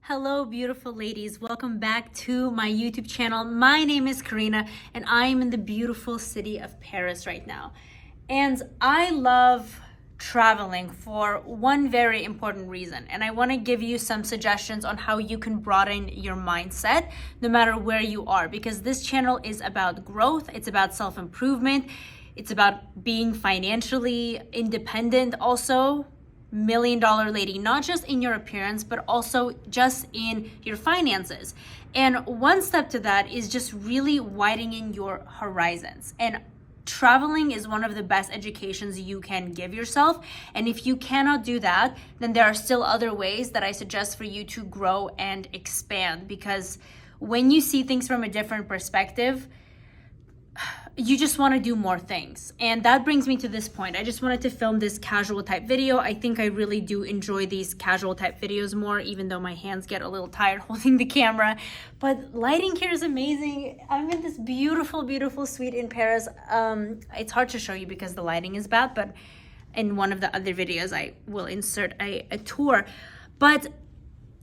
Hello, beautiful ladies. Welcome back to my YouTube channel. My name is Karina, and I am in the beautiful city of Paris right now. And I love traveling for one very important reason. And I want to give you some suggestions on how you can broaden your mindset no matter where you are, because this channel is about growth, it's about self-improvement, it's about being financially independent also. $1 million lady, not just in your appearance, but also just in your finances. And one step to that is just really widening your horizons. And traveling is one of the best educations you can give yourself. And if you cannot do that, then there are still other ways that I suggest for you to grow and expand. Because when you see things from a different perspective, you just want to do more things. And that brings me to this point. I just wanted to film this casual type video. I think I really do enjoy these casual type videos more, even though my hands get a little tired holding the camera. But lighting here is amazing. I'm in this beautiful, beautiful suite in Paris. It's hard to show you because the lighting is bad, but in one of the other videos, I will insert a tour. But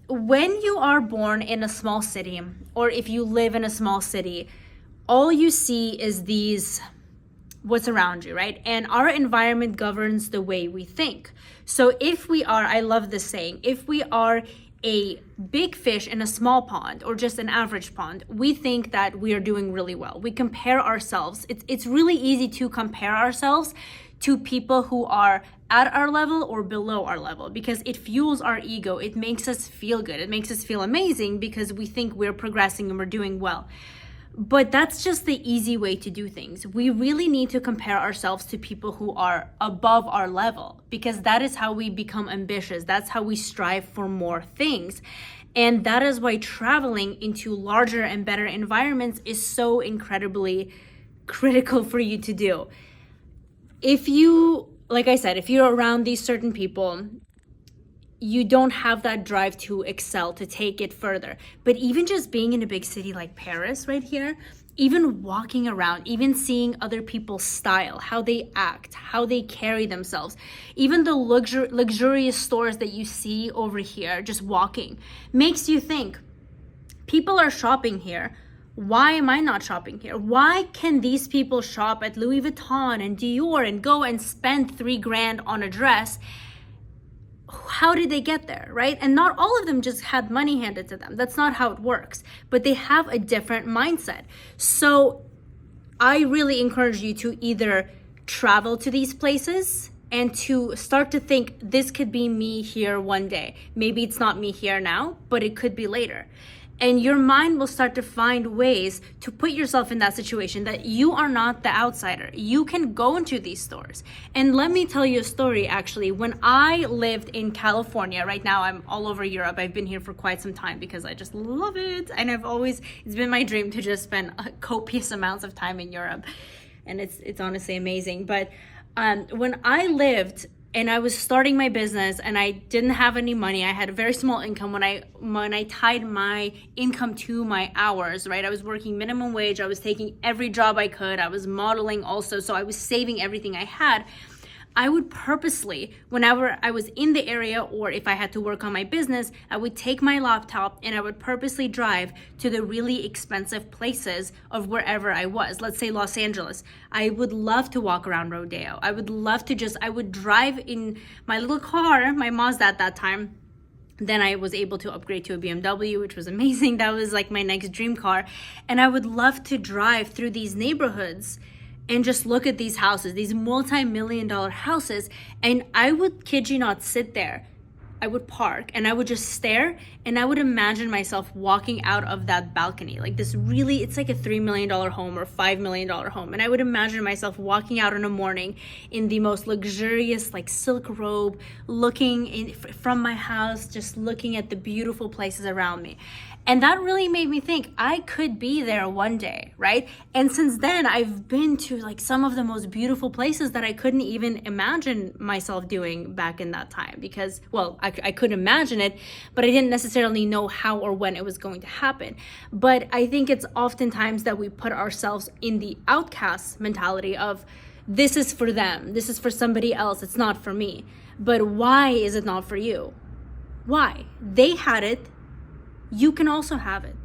when you are born in a small city, or if you live in a small city, all you see is what's around you, right? And our environment governs the way we think. So if we are, I love this saying, if we are a big fish in a small pond or just an average pond, we think that we are doing really well. We compare ourselves. It's really easy to compare ourselves to people who are at our level or below our level, because it fuels our ego. It makes us feel good. It makes us feel amazing because we think we're progressing and we're doing well. But that's just the easy way to do things. We really need to compare ourselves to people who are above our level, because that is how we become ambitious. That's how we strive for more things. And that is why traveling into larger and better environments is so incredibly critical for you to do. If you, like I said, if you're around these certain people, you don't have that drive to excel, to take it further. But even just being in a big city like Paris right here, even walking around, even seeing other people's style, how they act, how they carry themselves, even the luxurious stores that you see over here, just walking, makes you think, people are shopping here. Why am I not shopping here? Why can these people shop at Louis Vuitton and Dior and go and spend $3,000 on a dress? How did they get there, right? And not all of them just had money handed to them. That's not how it works. But they have a different mindset. So I really encourage you to either travel to these places and to start to think, this could be me here one day. Maybe it's not me here now, but it could be later. And your mind will start to find ways to put yourself in that situation, that you are not the outsider. You can go into these stores. And let me tell you a story, actually. When I lived in California, right now I'm all over Europe. I've been here for quite some time because I just love it. And it's been my dream to just spend copious amounts of time in Europe. And it's honestly amazing. But when I lived and I was starting my business and I didn't have any money. I had a very small income when I tied my income to my hours, right? I was working minimum wage. I was taking every job I could. I was modeling also. So I was saving everything I had. I would purposely, whenever I was in the area or if I had to work on my business, I would take my laptop and I would purposely drive to the really expensive places of wherever I was. Let's say Los Angeles. I would love to walk around Rodeo. I would drive in my little car, my Mazda at that time. Then I was able to upgrade to a BMW, which was amazing. That was like my next dream car. And I would love to drive through these neighborhoods and just look at these houses, these multi-million-dollar houses. And I would, kid you not, sit there. I would park and I would just stare and I would imagine myself walking out of that balcony. Like this really, it's like a $3 million home or $5 million home. And I would imagine myself walking out in the morning in the most luxurious like silk robe, looking from my house, just looking at the beautiful places around me. And that really made me think I could be there one day, right? And since then, I've been to like some of the most beautiful places that I couldn't even imagine myself doing back in that time because, well, I could imagine it, but I didn't necessarily know how or when it was going to happen. But I think it's oftentimes that we put ourselves in the outcast mentality of this is for them, this is for somebody else, it's not for me. But why is it not for you? Why? They had it. you can also have it.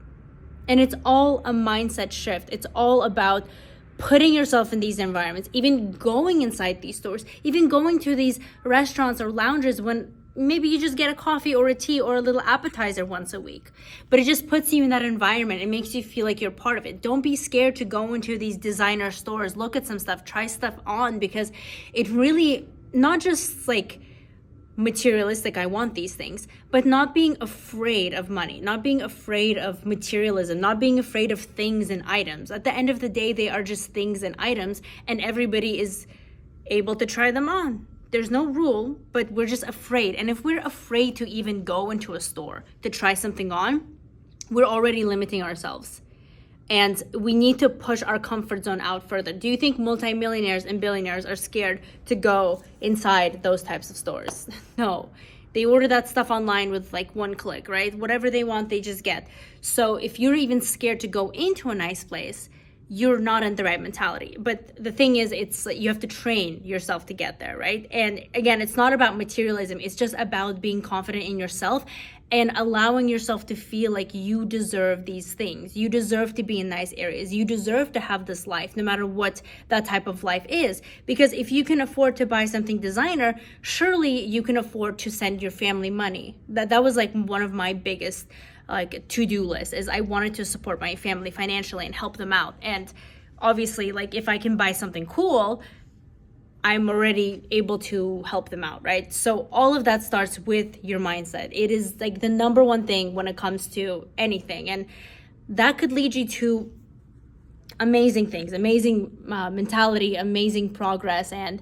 And it's all a mindset shift. It's all about putting yourself in these environments, even going inside these stores, even going to these restaurants or lounges when maybe you just get a coffee or a tea or a little appetizer once a week. But it just puts you in that environment. It makes you feel like you're part of it. Don't be scared to go into these designer stores, look at some stuff, try stuff on, because it really, not just like materialistic, I want these things, but not being afraid of money, not being afraid of materialism, not being afraid of things and items. At the end of the day, they are just things and items, and everybody is able to try them on. There's no rule, but we're just afraid. And if we're afraid to even go into a store to try something on, we're already limiting ourselves. And we need to push our comfort zone out further. Do you think multimillionaires and billionaires are scared to go inside those types of stores? No. They order that stuff online with like one click, right? Whatever they want, they just get. So if you're even scared to go into a nice place, you're not in the right mentality. But the thing is, it's you have to train yourself to get there, right? And again, it's not about materialism. It's just about being confident in yourself and allowing yourself to feel like you deserve these things. You deserve to be in nice areas. You deserve to have this life, no matter what that type of life is. Because if you can afford to buy something designer, surely you can afford to send your family money. That was like one of my biggest like to-do list, is I wanted to support my family financially and help them out. And obviously, like if I can buy something cool, I'm already able to help them out, right? So all of that starts with your mindset. It is like the number one thing when it comes to anything. And that could lead you to amazing things, amazing mentality, amazing progress. And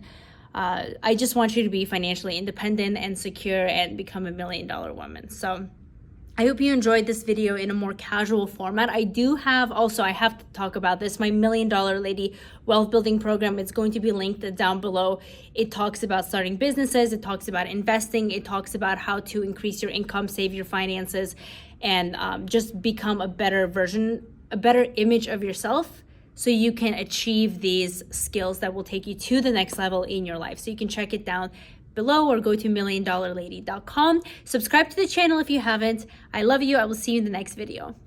I just want you to be financially independent and secure and become $1 million woman. So I hope you enjoyed this video in a more casual format. I have to talk about this, my $1 Million Lady Wealth Building Program. It's going to be linked down below. It talks about starting businesses. It talks about investing. It talks about how to increase your income, save your finances, and just become a better version, a better image of yourself, so you can achieve these skills that will take you to the next level in your life. So you can check it down below or go to $1milliondollarlady.com. Subscribe to the channel if you haven't. I love you. I will see you in the next video.